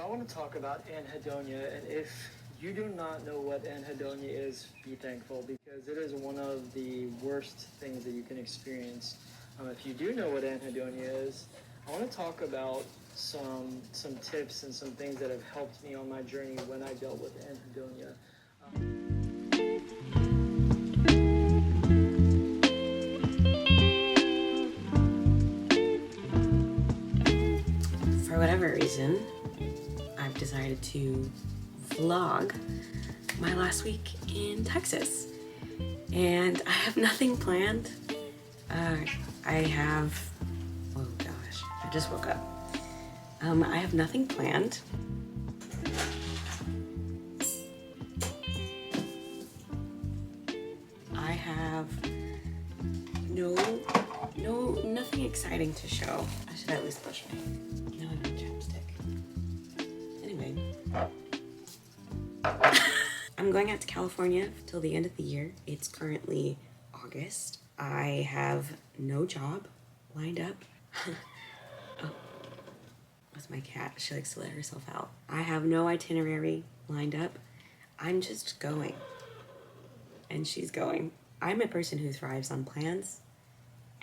So I want to talk about anhedonia, and if you do not know what anhedonia is, be thankful, because it is one of the worst things that you can experience. If you do know what anhedonia is, I want to talk about some tips and some things that have helped me on my journey when I dealt with anhedonia. For whatever reason, I've decided to vlog my last week in Texas, and I have nothing planned. Oh gosh, I just woke up. I have nothing planned. I have nothing exciting to show. I should at least brush my, no, I have a chapstick. Anyway. I'm going out to California till the end of the year. It's currently August. I have no job lined up. Oh, that's my cat. She likes to let herself out. I have no itinerary lined up. I'm just going. And she's going. I'm a person who thrives on plans,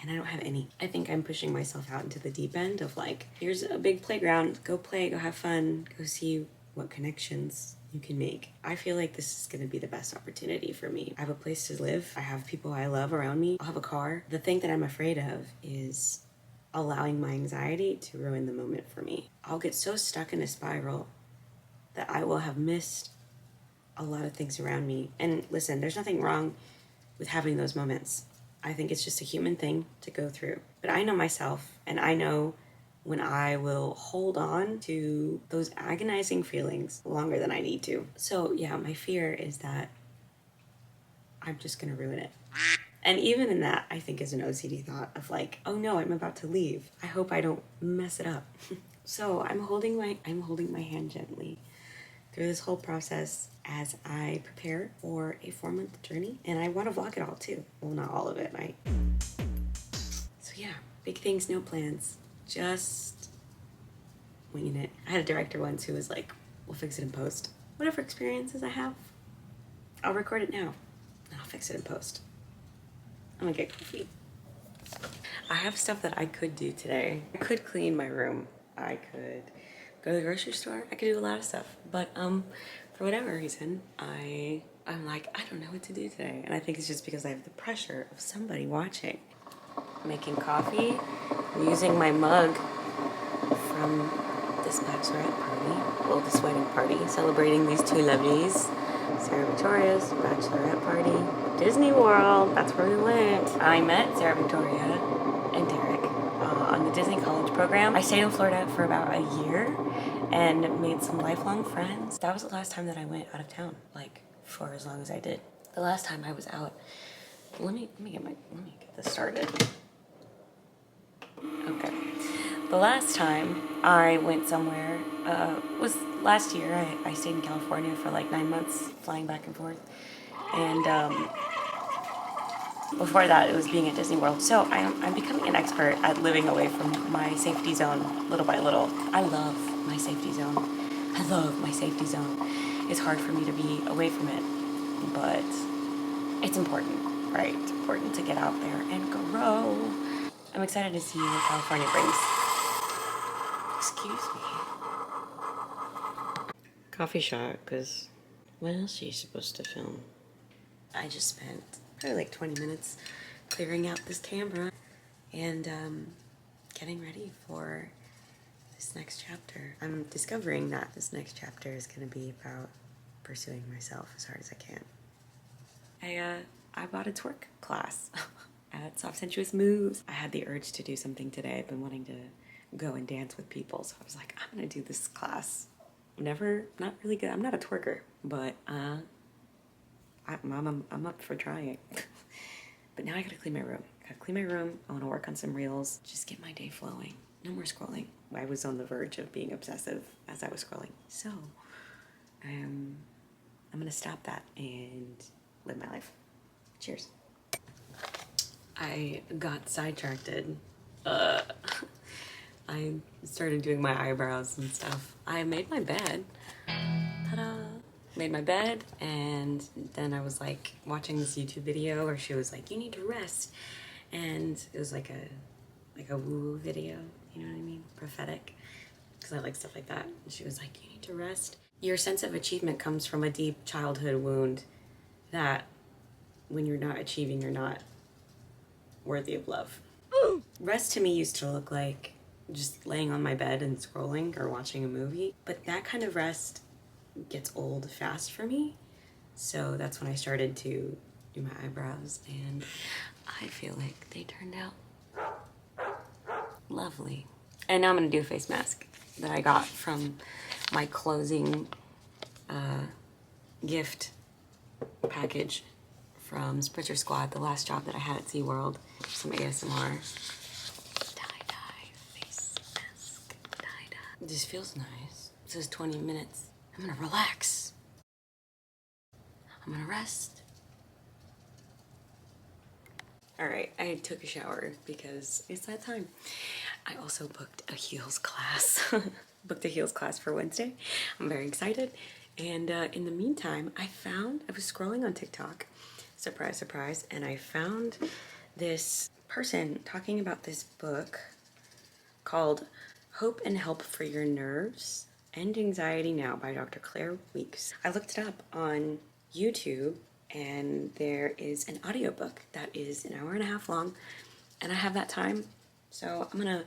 and I don't have any. I think I'm pushing myself out into the deep end of like, here's a big playground. Go play, go have fun, go see what connections you can make. I feel like this is going to be the best opportunity for me. I have a place to live. I have people I love around me. I'll have a car. The thing that I'm afraid of is allowing my anxiety to ruin the moment for me. I'll get so stuck in a spiral that I will have missed a lot of things around me. And listen, there's nothing wrong with having those moments. I think it's just a human thing to go through. But I know myself, and I know when I will hold on to those agonizing feelings longer than I need to. So yeah, my fear is that I'm just gonna ruin it. And even in that, I think is an OCD thought of like, oh no, I'm about to leave. I hope I don't mess it up. So I'm holding my hand gently through this whole process as I prepare for a 4-month journey. And I want to vlog it all too. Well, not all of it, right? So yeah, big things, no plans. Just winging it. I had a director once who was like, we'll fix it in post. Whatever experiences I have, I'll record it now and I'll fix it in post. I'm gonna get coffee. I have stuff that I could do today. I could clean my room. I could go to the grocery store. I could do a lot of stuff. But for whatever reason, I'm like, I don't know what to do today. And I think it's just because I have the pressure of somebody watching. Making coffee. I'm using my mug from this bachelorette party. Well, this wedding party. Celebrating these two lovelies. Sarah Victoria's bachelorette party. Disney World. That's where we went. I met Sarah Victoria and Derek on the Disney College program. I stayed in Florida for about a year and made some lifelong friends. That was the last time that I went out of town, like for as long as I did. The last time I was out, let me get this started. Okay. The last time I went somewhere was last year. I stayed in California for like 9 months, flying back and forth. And before that, it was being at Disney World. So I'm becoming an expert at living away from my safety zone little by little. I love my safety zone. I love my safety zone. It's hard for me to be away from it, but it's important, right? It's important to get out there and grow. I'm excited to see what California brings. Excuse me. Coffee shot, because what else are you supposed to film? I just spent probably like 20 minutes clearing out this camera and getting ready for this next chapter. I'm discovering that this next chapter is going to be about pursuing myself as hard as I can. I bought a twerk class at Soft Sensuous Moves. I had the urge to do something today. I've been wanting to go and dance with people, so I was like, I'm going to do this class. Not really good. I'm not a twerker, but I'm up for trying. But now I gotta clean my room. I want to work on some reels. Just get my day flowing. No more scrolling. I was on the verge of being obsessive as I was scrolling. So, I'm gonna stop that and live my life. Cheers. I got sidetracked I started doing my eyebrows and stuff. I made my bed. Ta-da! Made my bed, and then I was like watching this YouTube video where she was like, you need to rest. And it was like a woo-woo video, you know what I mean? Prophetic, because I like stuff like that. And she was like, you need to rest. Your sense of achievement comes from a deep childhood wound that when you're not achieving, you're not worthy of love. Rest to me used to look like just laying on my bed and scrolling or watching a movie. But that kind of rest gets old fast for me. So that's when I started to do my eyebrows, and I feel like they turned out lovely. And now I'm gonna do a face mask that I got from my closing gift package from Spritzer Squad, the last job that I had at SeaWorld. Some ASMR. Tie-dye face mask. Tie-dye. This feels nice. It says 20 minutes. I'm gonna relax. I'm gonna rest. All right, I took a shower because it's that time. I also booked a heels class. Booked a heels class for Wednesday. I'm very excited. And in the meantime, I was scrolling on TikTok, surprise, surprise, and I found this person talking about this book called Hope and Help for Your Nerves, End Anxiety Now by Dr. Claire Weeks. I looked it up on YouTube, and there is an audiobook that is an hour and a half long, and I have that time, so I'm gonna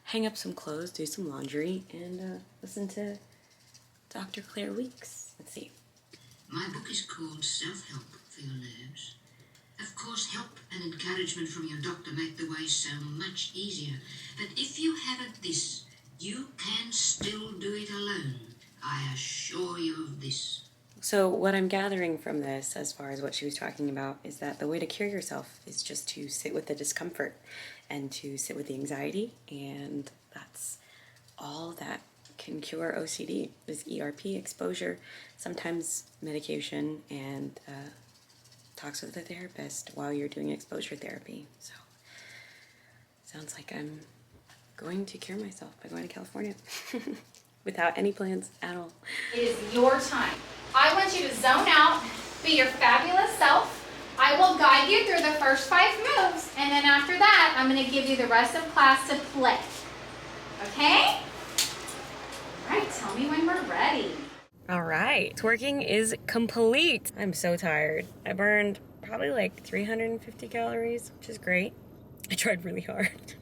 hang up some clothes, do some laundry, and listen to Dr. Claire Weeks. Let's see. My book is called Self-Help for Your Nerves. Of course, help and encouragement from your doctor make the way so much easier. But if you haven't this, you can still do it alone. I assure you of this. So what I'm gathering from this, as far as what she was talking about, is that the way to cure yourself is just to sit with the discomfort and to sit with the anxiety, and that's all that can cure OCD is ERP exposure, sometimes medication, and talks with a therapist while you're doing exposure therapy. So sounds like I'm going to cure myself by going to California without any plans at all. It is your time. I want you to zone out, be your fabulous self. I will guide you through the first 5 moves, and then after that, I'm going to give you the rest of class to play. Okay? All right, tell me when we're ready. All right, twerking is complete. I'm so tired. I burned probably like 350 calories, which is great. I tried really hard.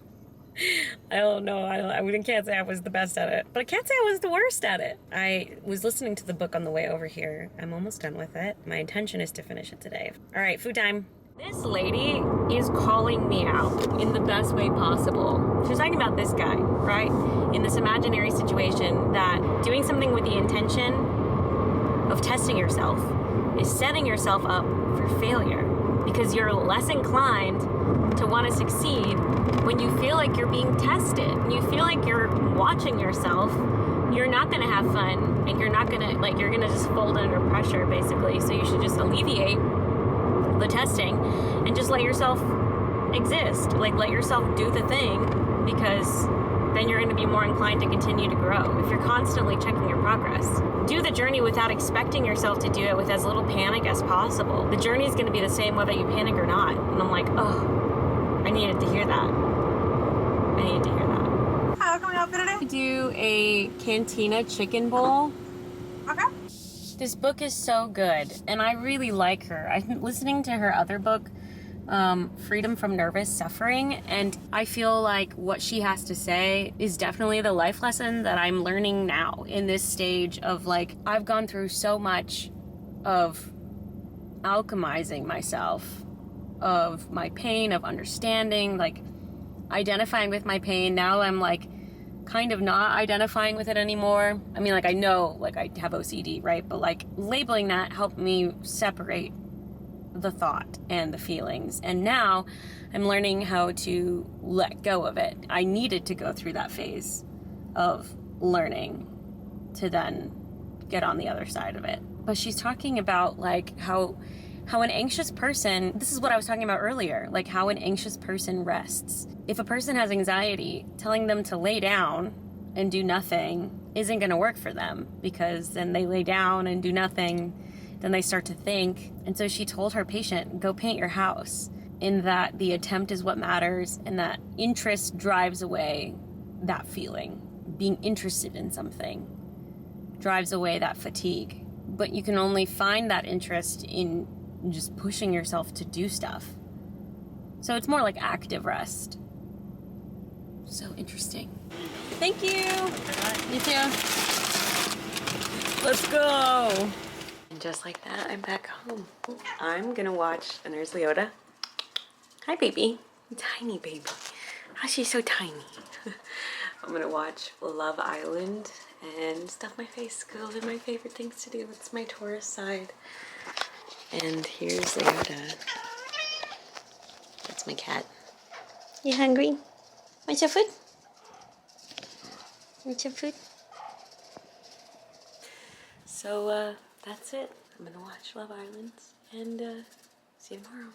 I don't know. I can't say I was the best at it, but I can't say I was the worst at it. I was listening to the book on the way over here. I'm almost done with it. My intention is to finish it today. All right, food time. This lady is calling me out in the best way possible. She's talking about this guy, right? In this imaginary situation that doing something with the intention of testing yourself is setting yourself up for failure because you're less inclined to want to succeed when you feel like you're being tested. When you feel like you're watching yourself, you're not going to have fun, and you're not going to, like, you're going to just fold under pressure, basically. So you should just alleviate the testing and just let yourself exist. Like, let yourself do the thing, because then you're going to be more inclined to continue to grow. If you're constantly checking your progress, do the journey without expecting yourself to do it with as little panic as possible. The journey is going to be the same whether you panic or not. And I'm like, oh, I needed to hear that. I needed to hear that. How can we help you today? Do a cantina chicken bowl. Okay. This book is so good, and I really like her. I'm listening to her other book, Freedom from Nervous Suffering, and I feel like what she has to say is definitely the life lesson that I'm learning now in this stage of, like, I've gone through so much of alchemizing myself, of my pain, of understanding, like, identifying with my pain. Now I'm, like, kind of not identifying with it anymore. I mean, like, I know, like, I have OCD, right? But, like, labeling that helped me separate the thought and the feelings. And now I'm learning how to let go of it. I needed to go through that phase of learning to then get on the other side of it. But she's talking about, like, how How an anxious person, this is what I was talking about earlier, like how an anxious person rests. If a person has anxiety, telling them to lay down and do nothing isn't going to work for them, because then they lay down and do nothing, then they start to think. And so she told her patient, go paint your house, in that the attempt is what matters, and that interest drives away that feeling. Being interested in something drives away that fatigue. But you can only find that interest in just pushing yourself to do stuff. So it's more like active rest. So interesting. Thank you. You too. Let's go. And just like that, I'm back home. I'm gonna watch, and there's Leota. Hi, baby. Tiny baby. Oh, she's so tiny. I'm gonna watch Love Island and stuff my face, because those are my favorite things to do. It's my Taurus side. And here's Leota. That's my cat. You hungry? Want your food? Want your food? So, that's it. I'm gonna watch Love Island and see you tomorrow.